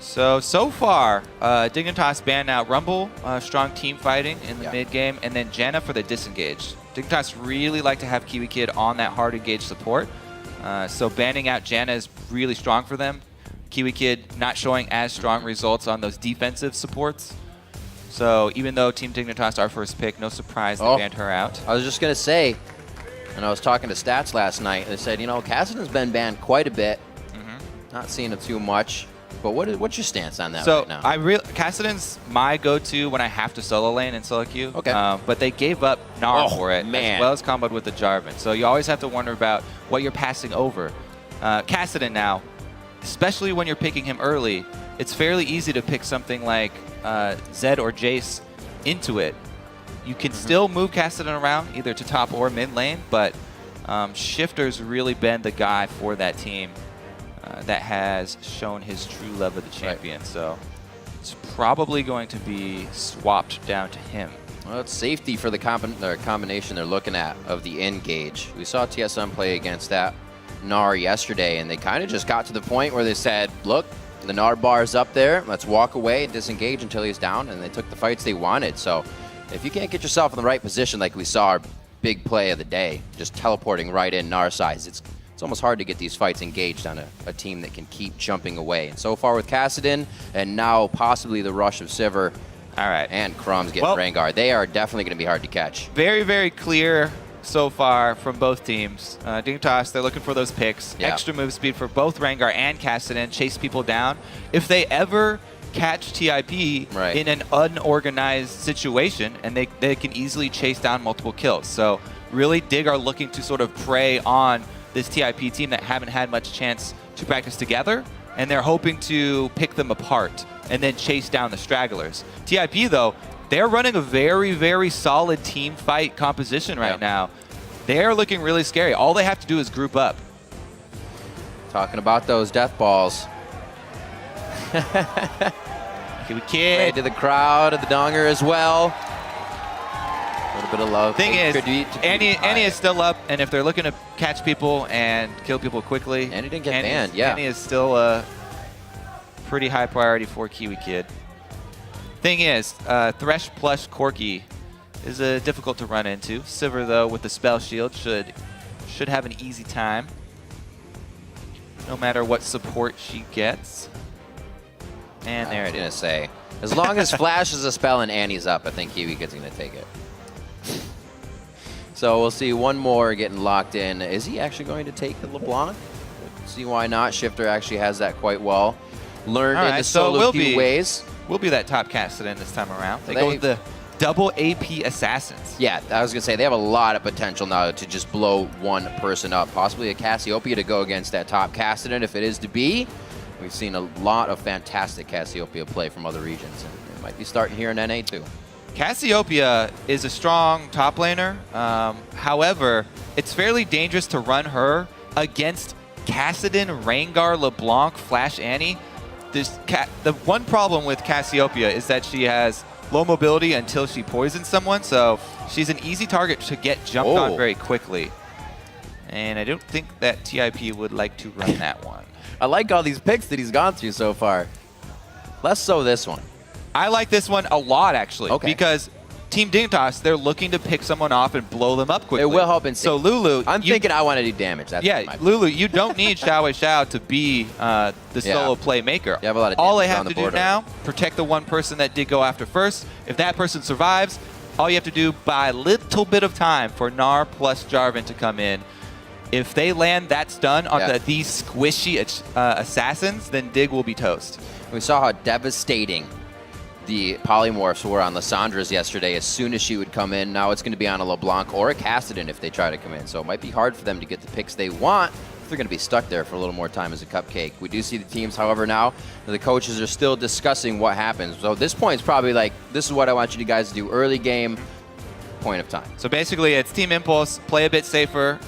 So far, Dignitas banned out Rumble, strong team fighting in the mid game, and then Janna for the disengage. Dignitas really like to have Kiwi Kid on that hard engage support. So banning out Janna is really strong for them. Kiwi Kid not showing as strong results on those defensive supports. So even though Team Dignitas our first pick, no surprise they banned her out. I was just going to say, and I was talking to Stats last night, they said, you know, Kassadin's been banned quite a bit. Not seeing it too much. But what's your stance on that right now? Kassadin's my go-to when I have to solo lane in solo queue. Okay. But they gave up Gnar for it, as well as comboed with the Jarvan. So you always have to wonder about what you're passing over. Kassadin now, especially when you're picking him early, it's fairly easy to pick something like Zed or Jace into it. You can still move Kassadin around, either to top or mid lane, but Shifter's really been the guy for that team. That has shown his true love of the champion. So it's probably going to be swapped down to him. Well, it's safety for the combination they're looking at of the engage. We saw TSM play against that Gnar yesterday, and they kind of just got to the point where they said, look, the Gnar bar is up there. Let's walk away and disengage until he's down, and they took the fights they wanted. So if you can't get yourself in the right position like we saw our big play of the day, just teleporting right in Gnar size, it's almost hard to get these fights engaged on a team that can keep jumping away. And so far with Kassadin, and now possibly the rush of Sivir and Crumbs getting Rengar, they are definitely going to be hard to catch. Very, very clear so far from both teams. Dignitas, they're looking for those picks. Extra move speed for both Rengar and Kassadin, chase people down. If they ever catch TIP in an unorganized situation, and they can easily chase down multiple kills. So really, Dig are looking to sort of prey on this TIP team that haven't had much chance to practice together, and they're hoping to pick them apart and then chase down the stragglers. TIP, though, they're running a very, very solid team fight composition right now. They're looking really scary. All they have to do is group up. Talking about those death balls. Kiwi Kid. Right to the crowd, the donger as well. A little bit of love. Thing is, Annie is still up, and if they're looking to catch people and kill people quickly, Annie didn't get banned. Annie is still a pretty high priority for Kiwi Kid. Thing is, Thresh plus Corki is difficult to run into. Sivir, though, with the spell shield, should have an easy time, no matter what support she gets. And there it is. I was going to say, as long as Flash is a spell and Annie's up, I think Kiwi Kid's going to take it. So we'll see one more getting locked in. Is he actually going to take the LeBlanc? See why not. Shifter actually has that quite well learned in the solo queue ways. We'll be that top Kassadin this time around. They go with the double AP assassins. Yeah, I was going to say, they have a lot of potential now to just blow one person up. Possibly a Cassiopeia to go against that top Kassadin if it is to be. We've seen a lot of fantastic Cassiopeia play from other regions, and it might be starting here in NA too. Cassiopeia is a strong top laner. However, it's fairly dangerous to run her against Kassadin, Rengar, LeBlanc, Flash Annie. The one problem with Cassiopeia is that she has low mobility until she poisons someone, so she's an easy target to get jumped on very quickly. And I don't think that TIP would like to run that one. I like all these picks that he's gone through so far. Less so this one. I like this one a lot, actually, because Team Dignitas, they're looking to pick someone off and blow them up quickly. It will help in So Lulu, I'm thinking I want to do damage. That's Lulu, you don't need Xiao to be the solo playmaker. You have a lot of all they have to do now, protect the one person that did go after first. If that person survives, all you have to do, buy a little bit of time for Gnar plus Jarvan to come in. If they land that stun on these squishy assassins, then Dig will be toast. We saw how devastating the polymorphs were on Lyssandra's yesterday. As soon as she would come in, now it's going to be on a LeBlanc or a Kassadin if they try to come in. So it might be hard for them to get the picks they want if they're going to be stuck there for a little more time as a cupcake. We do see the teams, however, now the coaches are still discussing what happens. So this point is probably like, this is what I want you guys to do early game, point of time. So basically it's Team Impulse, play a bit safer,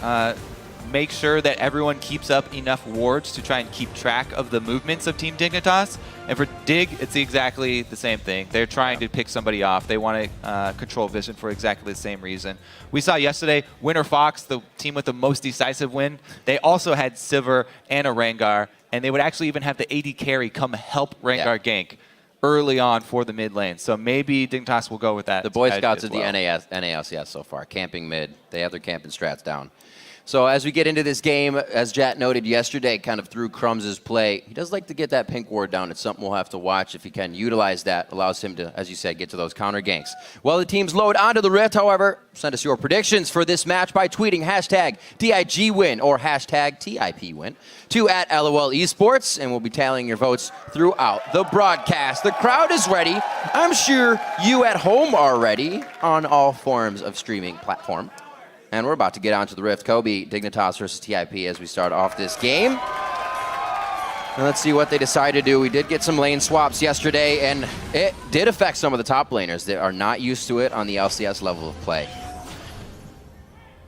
make sure that everyone keeps up enough wards to try and keep track of the movements of Team Dignitas. And for Dig, it's exactly the same thing. They're trying to pick somebody off. They want to control vision for exactly the same reason. We saw yesterday, Winter Fox, the team with the most decisive win, they also had Sivir and a Rengar, and they would actually even have the AD carry come help Rengar gank early on for the mid lane. So maybe Dignitas will go with that. The Boy Scouts of the NALCS so far, camping mid. They have their camping strats down. So as we get into this game, as Jat noted yesterday, kind of through Crumbs' play, he does like to get that pink ward down. It's something we'll have to watch if he can utilize that. Allows him to, as you said, get to those counter ganks. Well, the teams load onto the Rift, however. Send us your predictions for this match by tweeting hashtag DIGWin or hashtag TIPWin to @LOL Esports, and we'll be tallying your votes throughout the broadcast. The crowd is ready. I'm sure you at home are ready on all forms of streaming platform. And we're about to get onto the Rift. Kobe, Dignitas versus TIP as we start off this game. And let's see what they decide to do. We did get some lane swaps yesterday, and it did affect some of the top laners that are not used to it on the LCS level of play.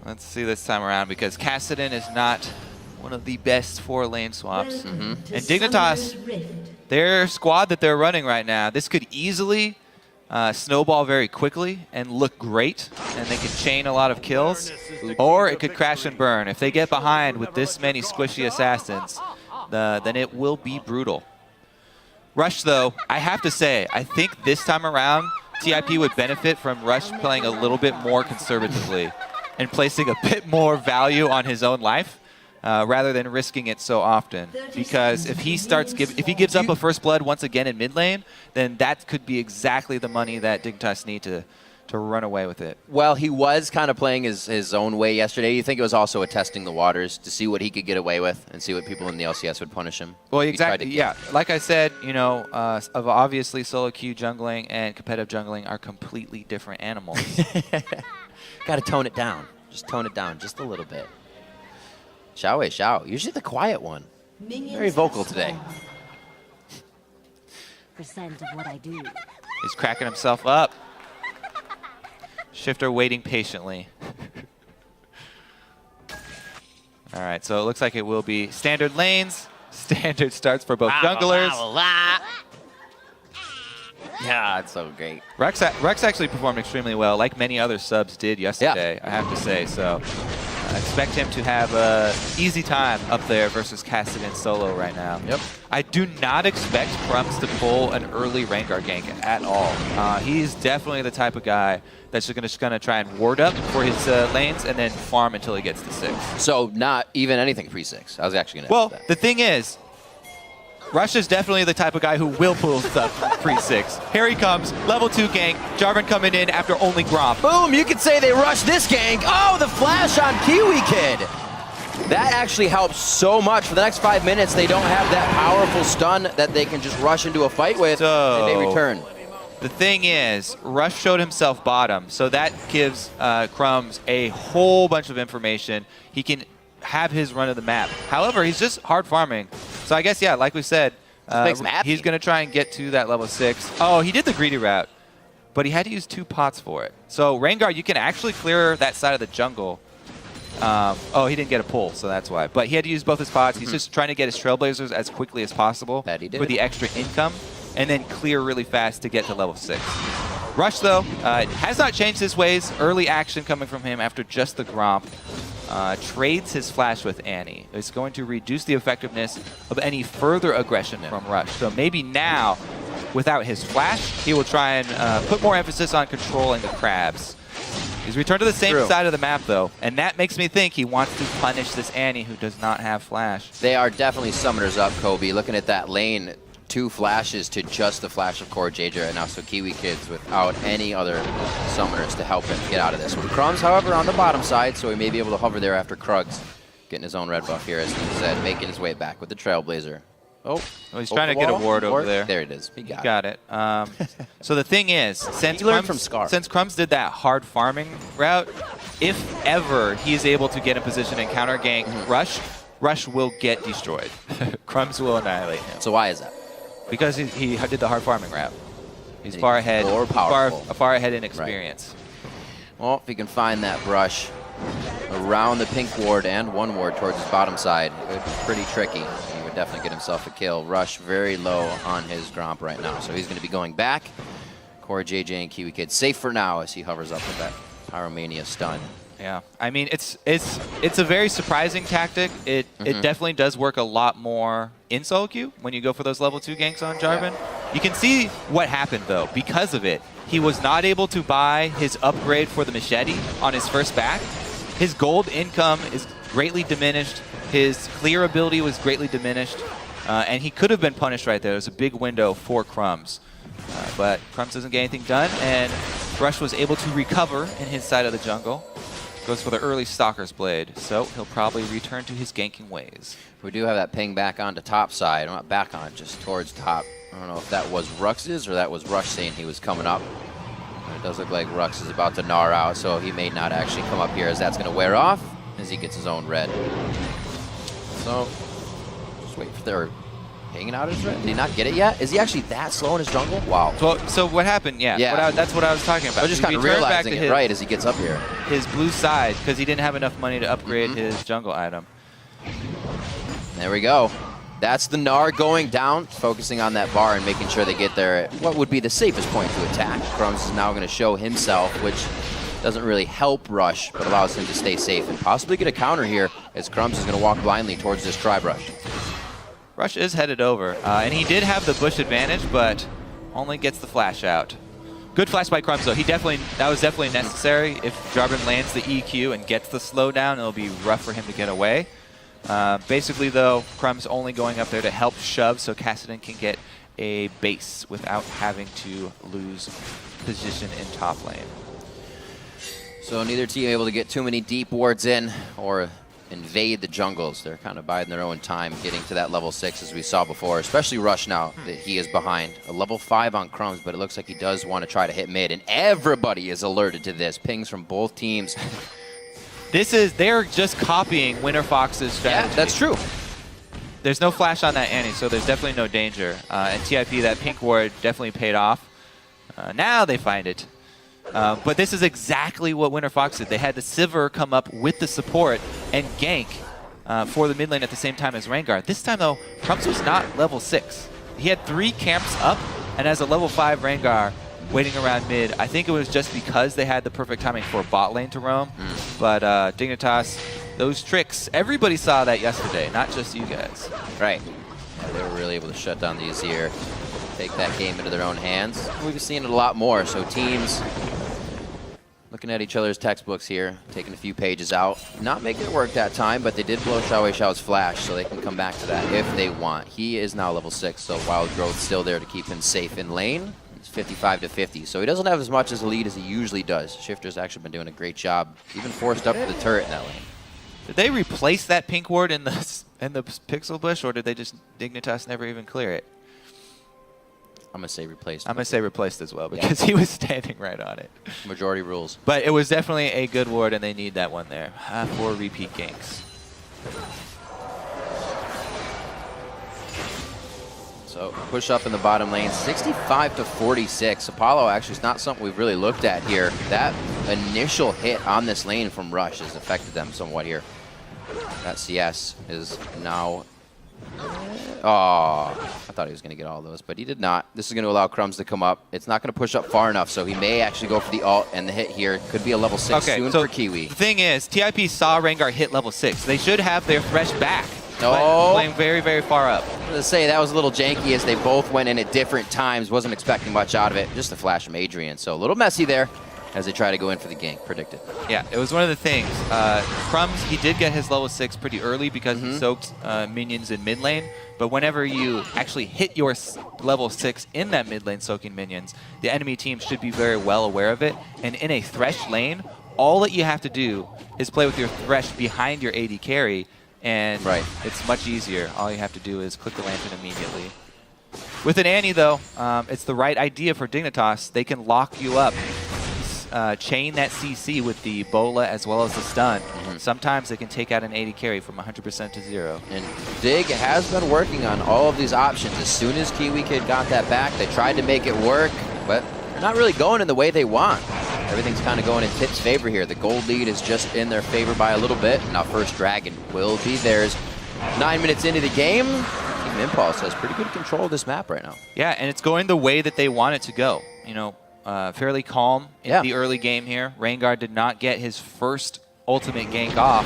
Let's see this time around, because Kassadin is not one of the best 4 lane swaps. And Dignitas, their squad that they're running right now, this could easily snowball very quickly and look great, and they could chain a lot of kills, or it could crash and burn. If they get behind with this many squishy assassins, then it will be brutal. Rush, though, I have to say, I think this time around, TIP would benefit from Rush playing a little bit more conservatively and placing a bit more value on his own life. Rather than risking it so often, because if he gives up a first blood once again in mid lane, then that could be exactly the money that Dignitas need to run away with it. Well, he was kind of playing his own way yesterday. You think it was also a testing the waters to see what he could get away with and see what people in the LCS would punish him? Well, exactly. Yeah, like I said, you know, obviously solo queue jungling and competitive jungling are completely different animals. Got to tone it down. Just tone it down just a little bit. Xiao, usually the quiet one. Very vocal today. Percent of what I do. He's cracking himself up. Shifter waiting patiently. All right, so it looks like it will be standard lanes. Standard starts for both junglers. Yeah, it's so great. Rex actually performed extremely well, like many other subs did yesterday, I have to say. So I expect him to have an easy time up there versus Kassadin solo right now. Yep. I do not expect Crumbs to pull an early Rengar gank at all. He's definitely the type of guy that's just going to try and ward up for his lanes and then farm until he gets to 6. So not even anything pre-6. I was actually going to Well, ask that. the thing is, Rush is definitely the type of guy who will pull stuff pre-6. Here he comes, level 2 gank, Jarvan coming in after only Gromp. Boom, you could say they rushed this gank. Oh, the flash on Kiwi Kid. That actually helps so much. For the next 5 minutes, they don't have that powerful stun that they can just rush into a fight with, and they return. The thing is, Rush showed himself bottom, so that gives Crumbs a whole bunch of information. He can have his run of the map. However, he's just hard farming. So I guess, yeah, like we said, he's going to try and get to that level 6. Oh, he did the greedy route, but he had to use 2 pots for it. So Rengar, you can actually clear that side of the jungle. Oh, he didn't get a pull, so that's why. But he had to use both his pots. He's just trying to get his Trailblazers as quickly as possible for the extra income, and then clear really fast to get to level 6. Rush, though, has not changed his ways. Early action coming from him after just the Gromp. Trades his flash with Annie. It's going to reduce the effectiveness of any further aggression from Rush. So maybe now, without his flash, he will try and put more emphasis on controlling the crabs. He's returned to the same side of the map, though, and that makes me think he wants to punish this Annie who does not have flash. They are definitely summoners up, Kobe. Looking at that lane, 2 flashes to just the flash of Core JJ right now, so Kiwi Kids without any other summoners to help him get out of this one. Crumbs, however, on the bottom side, so he may be able to hover there after Krugs, getting his own red buff here, as he said, making his way back with the Trailblazer. Oh, he's trying to get a ward over there. There it is. He got it. So the thing is, since Crumbs did that hard farming route, if ever he is able to get in position and counter gank Rush will get destroyed. Crumbs will annihilate him. So why is that? Because he did the hard farming route. He's far ahead. More powerful. Far ahead in experience. Right. Well, if he can find that brush around the pink ward and 1 ward towards his bottom side, it would be pretty tricky. He would definitely get himself a kill. Rush very low on his Gromp right now, so he's going to be going back. Core JJ and Kiwi Kid safe for now as he hovers up with that Pyromania stun. Yeah, I mean, it's a very surprising tactic. It definitely does work a lot more in solo queue when you go for those level 2 ganks on Jarvan. Yeah. You can see what happened, though. Because of it, he was not able to buy his upgrade for the machete on his first back. His gold income is greatly diminished. His clear ability was greatly diminished. And he could have been punished right there. It was a big window for Crumbs. But Crumbs doesn't get anything done, and Rush was able to recover in his side of the jungle. Goes for the early Stalker's Blade, so he'll probably return to his ganking ways. We do have that ping back onto top side. Not back on, just towards top. I don't know if that was Rux's or that was Rush saying he was coming up. It does look like Rux is about to gnaw out, so he may not actually come up here as that's going to wear off as he gets his own red. So, just wait for their hanging out his red. Did he not get it yet? Is he actually that slow in his jungle? Wow. So what happened? Yeah. That's what I was talking about. I was just kind of realizing it right as he gets up here. His blue side, because he didn't have enough money to upgrade his jungle item. There we go. That's the Gnar going down, focusing on that bar and making sure they get there at what would be the safest point to attack. Crumbs is now going to show himself, which doesn't really help Rush, but allows him to stay safe and possibly get a counter here as Crumbs is going to walk blindly towards this Tribe Rush. Rush is headed over, and he did have the bush advantage, but only gets the flash out. Good flash by Crumbs, though. That was definitely necessary. If Jarvan lands the EQ and gets the slowdown, it'll be rough for him to get away. Basically, though, Crumbs only going up there to help shove so Kassadin can get a base without having to lose position in top lane. So neither team able to get too many deep wards in or invade the jungles. They're kind of biding their own time getting to that level 6 as we saw before, especially Rush now that he is behind. A level 5 on Crumbs, but it looks like he does want to try to hit mid, and everybody is alerted to this. Pings from both teams. They're just copying Winter Fox's strategy. Yeah, that's true. There's no flash on that Annie, so there's definitely no danger. And TIP, that pink ward definitely paid off. Now they find it. But this is exactly what Winter Fox did. They had the Sivir come up with the support and gank for the mid lane at the same time as Rengar. This time, though, Crumbs was not level 6. He had 3 camps up, and as a level 5 Rengar waiting around mid, I think it was just because they had the perfect timing for bot lane to roam. But Dignitas, those tricks, everybody saw that yesterday, not just you guys. Right. Yeah, they were really able to shut down these here, take that game into their own hands. We've seen it a lot more, so teams looking at each other's textbooks here, taking a few pages out. Not making it work that time, but they did blow Xiao Xiao's flash, so they can come back to that if they want. He is now level 6, so Wild Growth's still there to keep him safe in lane. It's 55 to 50, so he doesn't have as much as a lead as he usually does. Shifter's actually been doing a great job, even forced up to the turret in that lane. Did they replace that pink ward in the pixel bush, or did they just Dignitas never even clear it? I'm going to say replaced. I'm going to say replaced as well, because he was standing right on it. Majority rules. But it was definitely a good ward, and they need that one there. 4 repeat ganks. So push up in the bottom lane, 65 to 46. Apollo actually is not something we've really looked at here. That initial hit on this lane from Rush has affected them somewhat here. That CS is now... Oh, I thought he was going to get all those, but he did not. This is going to allow Crumbs to come up. It's not going to push up far enough, so he may actually go for the ult, and the hit here could be a level 6 soon for Kiwi. The thing is, TIP saw Rengar hit level 6. They should have their Thresh back. No. Playing very, very far up. I was going to say, that was a little janky as they both went in at different times. Wasn't expecting much out of it. Just a flash from Adrian, so a little messy there as they try to go in for the gank, predicted. Yeah, it was one of the things. Crumbs, he did get his level 6 pretty early because he soaked minions in mid lane, but whenever you actually hit your level 6 in that mid lane soaking minions, the enemy team should be very well aware of it, and in a Thresh lane, all that you have to do is play with your Thresh behind your AD carry, and it's much easier. All you have to do is click the lantern immediately. With an Annie, though, it's the right idea for Dignitas. They can lock you up. Chain that CC with the Bola as well as the stun. Sometimes they can take out an AD carry from 100% to 0. And Dig has been working on all of these options. As soon as Kiwi Kid got that back, they tried to make it work, but they're not really going in the way they want. Everything's kind of going in Tip's favor here. The gold lead is just in their favor by a little bit. Now First Dragon will be theirs. 9 minutes into the game, Team Impulse has pretty good control of this map right now. Yeah, and it's going the way that they want it to go. You know, fairly calm in the early game here. Rengar did not get his first ultimate gank off,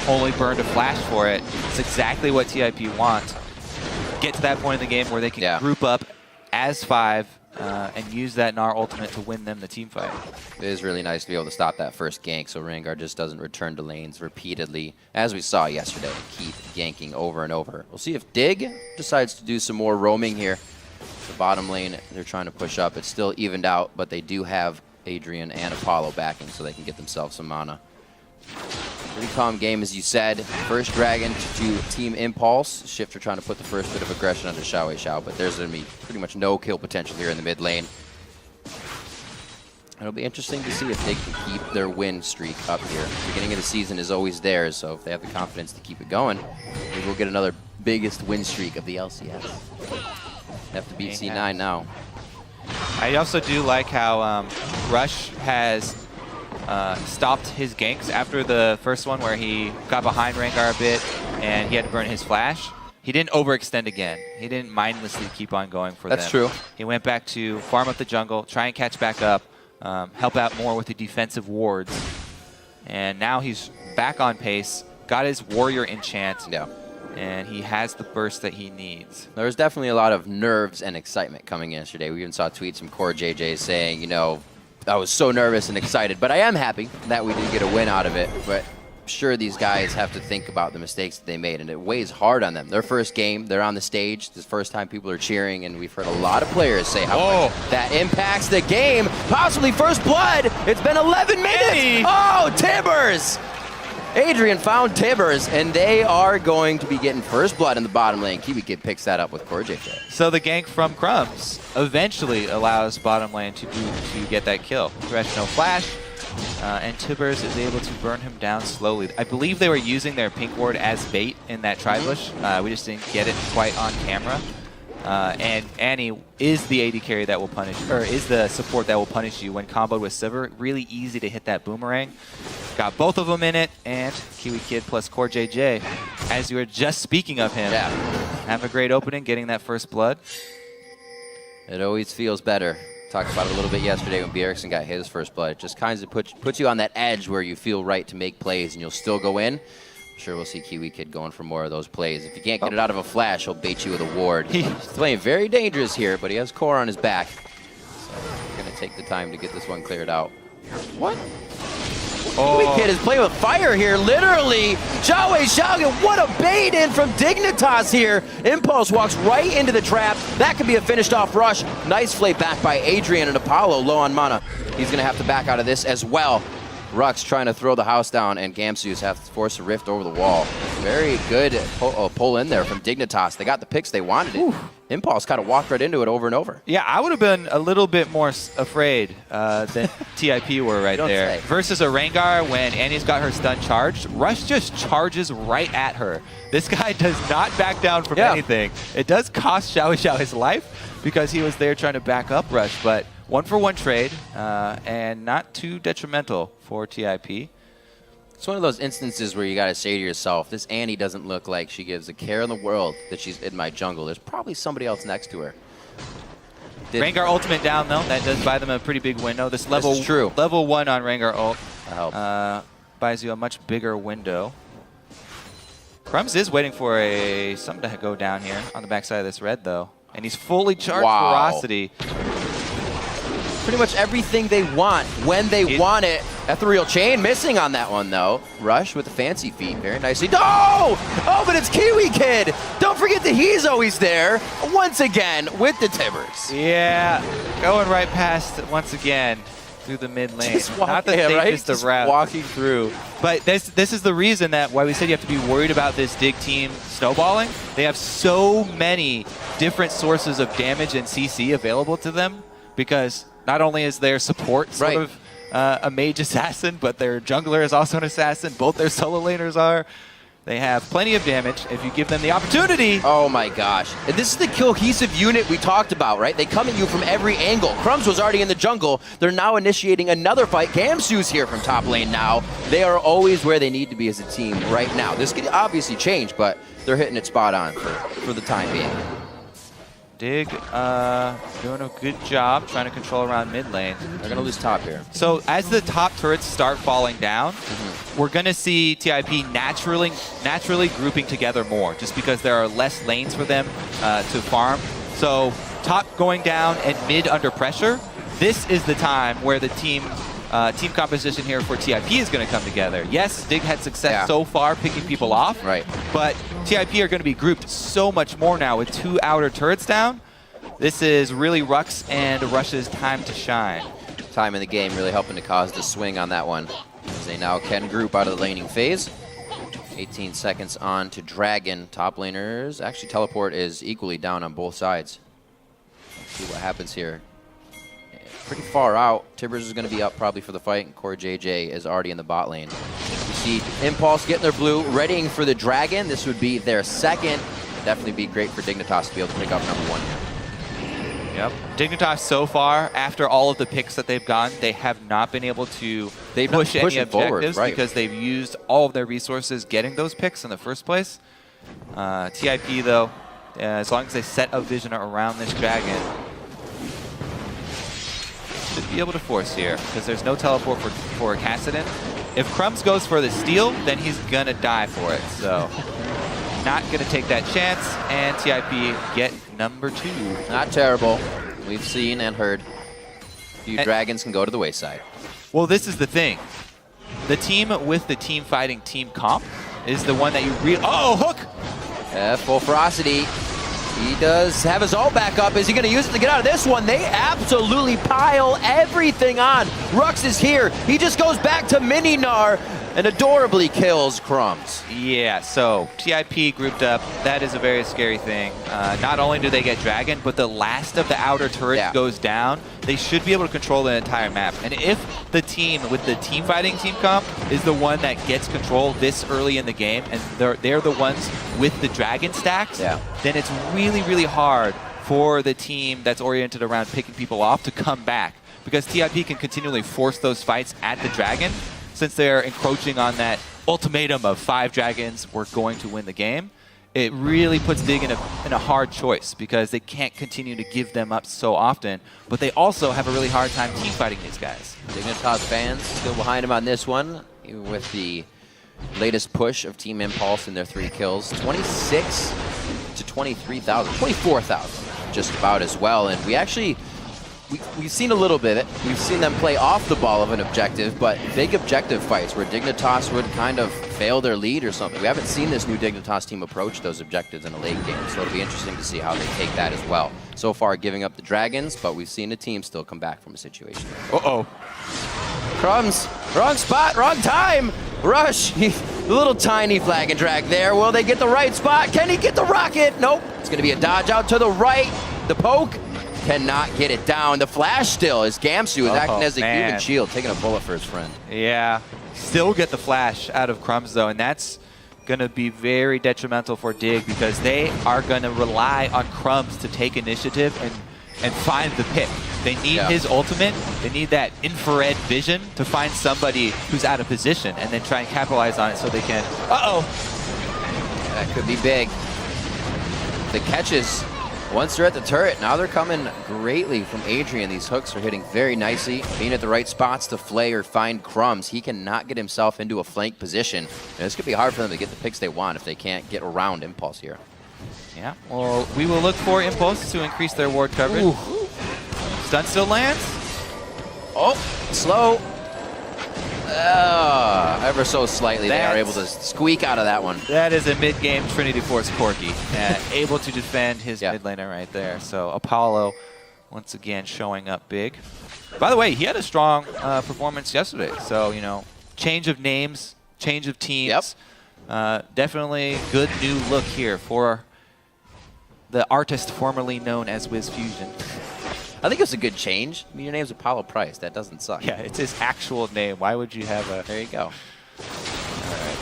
only burned a flash for it. It's exactly what TIP wants. Get to that point in the game where they can group up as 5 and use that Gnar ultimate to win them the team fight. It is really nice to be able to stop that first gank so Rengar just doesn't return to lanes repeatedly, as we saw yesterday. Keep ganking over and over. We'll see if Dig decides to do some more roaming here. The bottom lane, they're trying to push up. It's still evened out, but they do have Adrian and Apollo backing so they can get themselves some mana. Pretty calm game, as you said. First Dragon to Team Impulse. Shifter trying to put the first bit of aggression onto Xiao, but there's going to be pretty much no kill potential here in the mid lane. It'll be interesting to see if they can keep their win streak up here. The beginning of the season is always theirs, so if they have the confidence to keep it going, maybe we'll get another biggest win streak of the LCS. Have to beat C9 now. I also do like how Rush has stopped his ganks after the first one where he got behind Rengar a bit and he had to burn his flash. He didn't overextend again. He didn't mindlessly keep on going for That's true. He went back to farm up the jungle, try and catch back up, help out more with the defensive wards. And now he's back on pace, got his warrior enchant, and he has the burst that he needs. There was definitely a lot of nerves and excitement coming in yesterday. We even saw tweets from Core JJ saying, you know, I was so nervous and excited, but I am happy that we did get a win out of it. But I'm sure these guys have to think about the mistakes that they made, and it weighs hard on them. Their first game, they're on the stage. This is the first time people are cheering, and we've heard a lot of players say how much that impacts the game. Possibly first blood. It's been 11 minutes. Oh, Tibbers! Adrian found Tibbers, and they are going to be getting first blood in the bottom lane. Kiwi Kid picks that up with Core JJ. So the gank from Crumbs eventually allows bottom lane to get that kill. Thresh no flash, and Tibbers is able to burn him down slowly. I believe they were using their pink ward as bait in that tri-bush. We just didn't get it quite on camera. And Annie is the AD carry that will punish, or is the support that will punish you when comboed with Sivir. Really easy to hit that boomerang. Got both of them in it, and Kiwi Kid plus Core JJ, as you were just speaking of him, have a great opening, getting that first blood. It always feels better. Talked about it a little bit yesterday when Bjergsen got his first blood. It just kind of puts you on that edge where you feel right to make plays, and you'll still go in. I'm sure we'll see Kiwi Kid going for more of those plays. If you can't get it out of a flash, he'll bait you with a ward. He's playing very dangerous here, but he has Core on his back. So we're going to take the time to get this one cleared out. What? Kiwi Kid is playing with fire here, literally. Xiao, what a bait in from Dignitas here. Impulse walks right into the trap. That could be a finished off rush. Nice play back by Adrian, and Apollo low on mana. He's going to have to back out of this as well. Rux trying to throw the house down, and Gamsus have to force a rift over the wall. Very good pull in there from Dignitas. They got the picks they wanted it. Impulse kind of walked right into it over and over. Yeah, I would have been a little bit more afraid than TIP were right there. Versus a Rengar, when Annie's got her stun charged, Rush just charges right at her. This guy does not back down from anything. It does cost Xiao his life because he was there trying to back up Rush, but 1-for-1 trade and not too detrimental for TIP. It's one of those instances where you got to say to yourself, this Annie doesn't look like she gives a care in the world that she's in my jungle. There's probably somebody else next to her. Rengar ultimate down, though. That does buy them a pretty big window. This level 1 on Rengar ult buys you a much bigger window. Crumbs is waiting for something to go down here on the backside of this red, though. And he's fully charged Ferocity. Pretty much everything they want when they want it. Ethereal Chain missing on that one, though. Rush with the fancy feet very nicely. Oh, but it's Kiwi Kid. Don't forget that he's always there once again with the Tibbers. Yeah, going right past once again through the mid lane. Not the safest of routes. Walking through. But this is the reason why we said you have to be worried about this Dig team snowballing. They have so many different sources of damage and CC available to them, because not only is their support sort of a mage assassin, but their jungler is also an assassin. Both their solo laners are. They have plenty of damage if you give them the opportunity. Oh my gosh. And this is the cohesive unit we talked about, right? They come at you from every angle. Crumbs was already in the jungle. They're now initiating another fight. Gamsu's here from top lane now. They are always where they need to be as a team right now. This could obviously change, but they're hitting it spot on for the time being. Dig doing a good job trying to control around mid lane. They're going to lose top here. So as the top turrets start falling down, we're going to see TIP naturally grouping together more, just because there are less lanes for them to farm. So top going down and mid under pressure, this is the time where the team composition here for TIP is going to come together. Yes, Dig had success so far picking people off, but TIP are going to be grouped so much more now with 2 outer turrets down. This is really Rux and Rush's time to shine. Time in the game really helping to cause the swing on that one, as they now can group out of the laning phase. 18 seconds on to Dragon. Top laners, actually teleport is equally down on both sides. Let's see what happens here. Pretty far out. Tibbers is going to be up probably for the fight, and Core JJ is already in the bot lane. You see Impulse getting their blue, readying for the Dragon. This would be their second. Definitely be great for Dignitas to be able to pick up #1 here. Yep. Dignitas so far, after all of the picks that they've gotten, they have not been able to push any objectives because they've used all of their resources getting those picks in the first place. TIP, though, as long as they set a vision around this Dragon, should be able to force here, because there's no teleport for Kassadin. If Crumbs goes for the steal, then he's going to die for it. So not going to take that chance, and TIP get #2. Not terrible. We've seen and heard. A few Dragons can go to the wayside. Well, this is the thing. The team with the team fighting team comp is the one that you really... Oh, hook! Full ferocity. He does have his ult back up. Is he going to use it to get out of this one? They absolutely pile everything on. Rux is here. He just goes back to Mini Gnar and adorably kills Crumbs. Yeah, so TIP grouped up. That is a very scary thing. Not only do they get Dragon, but the last of the outer turrets goes down. They should be able to control the entire map. And if the team with the team fighting team comp is the one that gets control this early in the game, and they're the ones with the Dragon stacks, then it's really, really hard for the team that's oriented around picking people off to come back. Because TIP can continually force those fights at the Dragon, since they're encroaching on that ultimatum of 5 Dragons, we're going to win the game. It really puts Dig in a hard choice, because they can't continue to give them up so often, but they also have a really hard time team fighting these guys. Dignitas fans still behind him on this one, even with the latest push of Team Impulse in their 3 kills. 26 to 23,000, 24,000 just about as well. And we've seen a little bit. We've seen them play off the ball of an objective, but big objective fights where Dignitas would kind of fail their lead or something. We haven't seen this new Dignitas team approach those objectives in a late game, so it'll be interesting to see how they take that as well. So far, giving up the Dragons, but we've seen a team still come back from a situation. Uh-oh. Crumbs, wrong spot, wrong time. Rush, a little tiny flag and drag there. Will they get the right spot? Can he get the rocket? Nope. It's going to be a dodge out to the right. The poke. Cannot get it down. The flash still is Gamsu is acting as a human shield, taking a bullet for his friend. Yeah, still get the flash out of Crumbs though, and that's going to be very detrimental for Dig, because they are going to rely on Crumbs to take initiative and find the pick. They need his ultimate. They need that infrared vision to find somebody who's out of position and then try and capitalize on it so they can... That could be big. The catches... Once they're at the turret, now they're coming greatly from Adrian. These hooks are hitting very nicely, being at the right spots to flay or find Crumbs. He cannot get himself into a flank position. And this could be hard for them to get the picks they want if they can't get around Impulse here. Yeah, well, we will look for Impulse to increase their ward coverage. Ooh. Stun still lands. Oh, slow. Ever so slightly, they are able to squeak out of that one. That is a mid-game Trinity Force Corki, able to defend his mid laner right there. So Apollo, once again, showing up big. By the way, he had a strong performance yesterday. So, you know, change of names, change of teams. Definitely good new look here for the artist formerly known as WizFusion. I think it's a good change. I mean, your name's Apollo Price. That doesn't suck. Yeah, it's his actual name. Why would you have a... There you go. All right.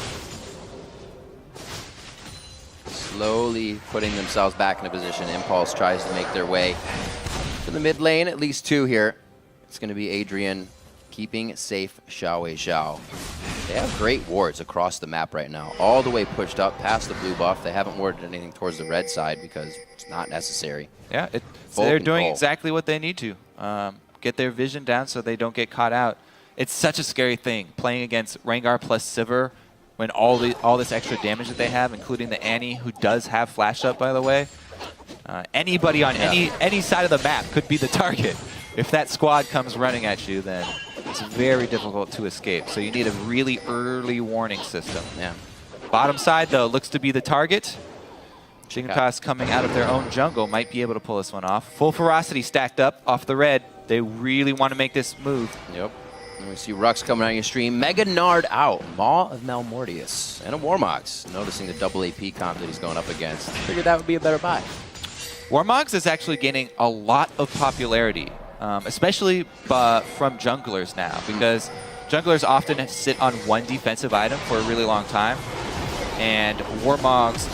Slowly putting themselves back in a position. Impulse tries to make their way to the mid lane. At least 2 here. It's going to be Adrian keeping safe Xiao Wei Xiao. They have great wards across the map right now, all the way pushed up past the blue buff. They haven't warded anything towards the red side because it's not necessary. Yeah, they're doing exactly what they need to. Get their vision down so they don't get caught out. It's such a scary thing, playing against Rengar plus Sivir when all this extra damage that they have, including the Annie, who does have flash up, by the way. Anybody on any side of the map could be the target. If that squad comes running at you, then it's very difficult to escape. So you need a really early warning system. Yeah. Bottom side, though, looks to be the target. Dignitas coming out of their own jungle might be able to pull this one off. Full ferocity stacked up off the red. They really want to make this move. Yep. And we see Rux coming on your stream. Mega Nard out. Maw of Malmortius. And a Warmogs. Noticing the double AP comp that he's going up against. Figured that would be a better buy. Warmogs is actually gaining a lot of popularity, especially from junglers now, because junglers often sit on one defensive item for a really long time, and Warmogs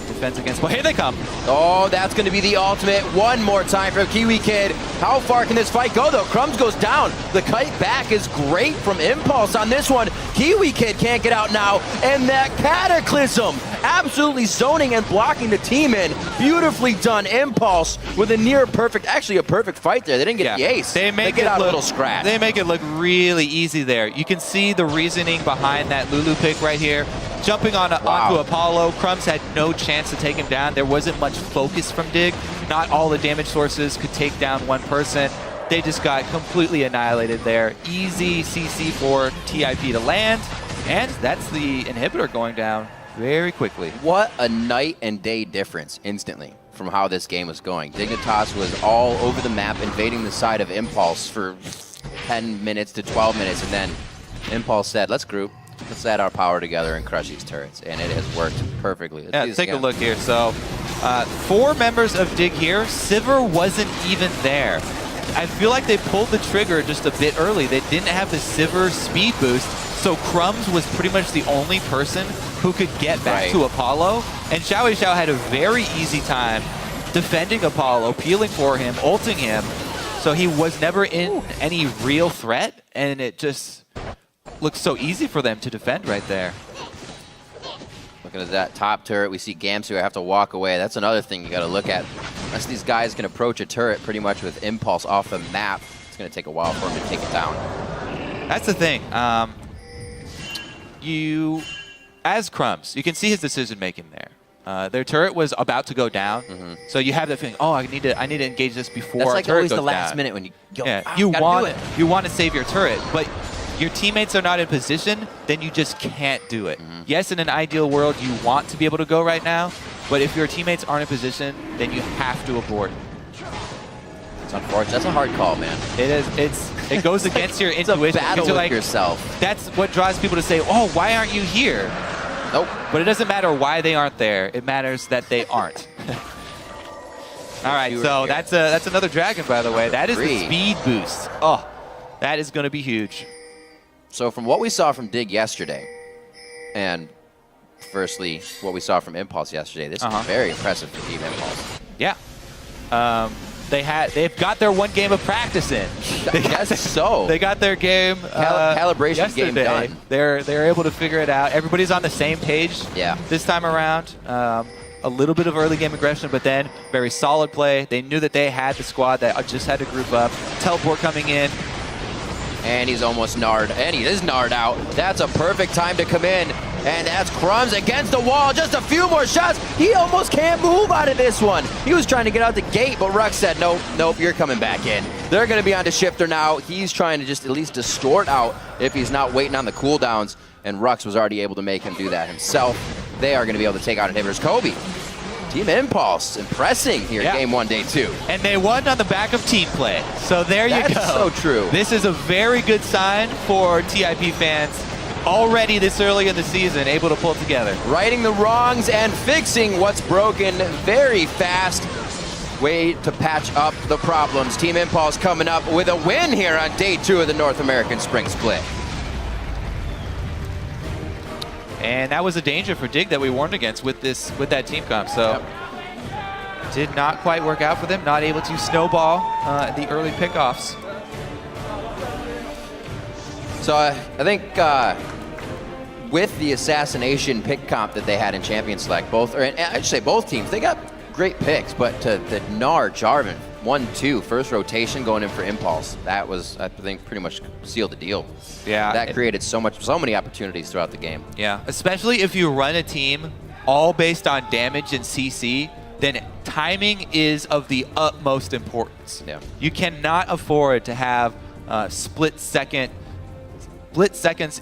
defense against, well, here they come. Oh, that's going to be the ultimate. One more time from Kiwi Kid. How far can this fight go, though? Crumbs goes down. The kite back is great from Impulse on this one. Kiwi Kid can't get out now. And that Cataclysm absolutely zoning and blocking the team in. Beautifully done. Impulse with a near perfect, actually a perfect fight there. They didn't get the ace. They get out a little scratch. They make it look really easy there. You can see the reasoning behind that Lulu pick right here. Jumping onto Apollo, Crumbs had no chance to take him down. There wasn't much focus from Dig. Not all the damage sources could take down one person. They just got completely annihilated there. Easy CC for TIP to land, and that's the inhibitor going down very quickly. What a night and day difference instantly from how this game was going. Dignitas was all over the map, invading the side of Impulse for 10 minutes to 12 minutes, and then Impulse said, let's group. Let's add our power together and crush these turrets, and it has worked perfectly. Let's take a look here. So, 4 members of Dig here. Sivir wasn't even there. I feel like they pulled the trigger just a bit early. They didn't have the Sivir speed boost, so Crumbs was pretty much the only person who could get back to Apollo, and Xiao Xiao had a very easy time defending Apollo, peeling for him, ulting him, so he was never in any real threat, and it just looks so easy for them to defend right there. Looking at that top turret, we see Gamsu have to walk away. That's another thing you got to look at. Unless these guys can approach a turret pretty much with Impulse off the map, it's going to take a while for him to take it down. That's the thing. As Crumbs, you can see his decision making there. Their turret was about to go down, so you have that feeling. Oh, I need to engage this before. That's our like turret always goes the last down. minute when you want to save your turret, but your teammates are not in position, then you just can't do it. Yes, in an ideal world, you want to be able to go right now, but if your teammates aren't in position, then you have to abort. It's unfortunate. That's a hard call, man. It is. It goes against your intuition. It's a battle with like, yourself. That's what draws people to say, oh, why aren't you here? Nope. But it doesn't matter why they aren't there. It matters that they aren't. All right, so that's another dragon, by the way. That is the speed boost. Oh, that is going to be huge. So from what we saw from Dig yesterday, and firstly, what we saw from Impulse yesterday, this is very impressive for Team Impulse. Yeah. They've got their one game of practice in. They got their game calibration yesterday. game done. They're able to figure it out. Everybody's on the same page this time around. A little bit of early game aggression, but then very solid play. They knew that they had the squad that just had to group up. Teleport coming in. And he's almost Nard, and he is Nard out. That's a perfect time to come in. And that's Crumbs against the wall. Just a few more shots. He almost can't move out of this one. He was trying to get out the gate, but Rux said, nope, you're coming back in. They're going to be on to Shifter now. He's trying to just at least distort out if he's not waiting on the cooldowns. And Rux was already able to make him do that himself. They are going to be able to take out inhibitors. Kobe. Team Impulse impressing here game 1, day 2. And they won on the back of team play. So there you go. That's so true. This is a very good sign for TIP fans already this early in the season, able to pull together. Righting the wrongs and fixing what's broken very fast. Way to patch up the problems. Team Impulse coming up with a win here on day 2 of the North American Spring Split. And that was a danger for Dig that we warned against with that team comp. So did not quite work out for them. Not able to snowball the early pickoffs. So I think with the assassination pick comp that they had in Champion Select, I should say both teams, they got great picks, but to the Gnar Jarvan 1-2 first rotation going in for Impulse, that was, I think, pretty much sealed the deal. Yeah. That created so many opportunities throughout the game. Yeah, especially if you run a team all based on damage and CC, then timing is of the utmost importance. Yeah. You cannot afford to have split seconds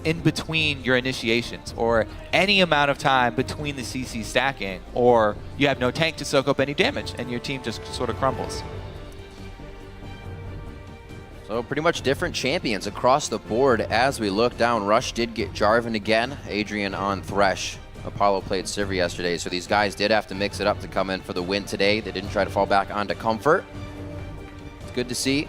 in between your initiations, or any amount of time between the CC stacking, or you have no tank to soak up any damage and your team just sort of crumbles. So pretty much different champions across the board as we look down. Rush did get Jarvan again, Adrian on Thresh. Apollo played Sivir yesterday, so these guys did have to mix it up to come in for the win today. They didn't try to fall back onto Comfort. It's good to see.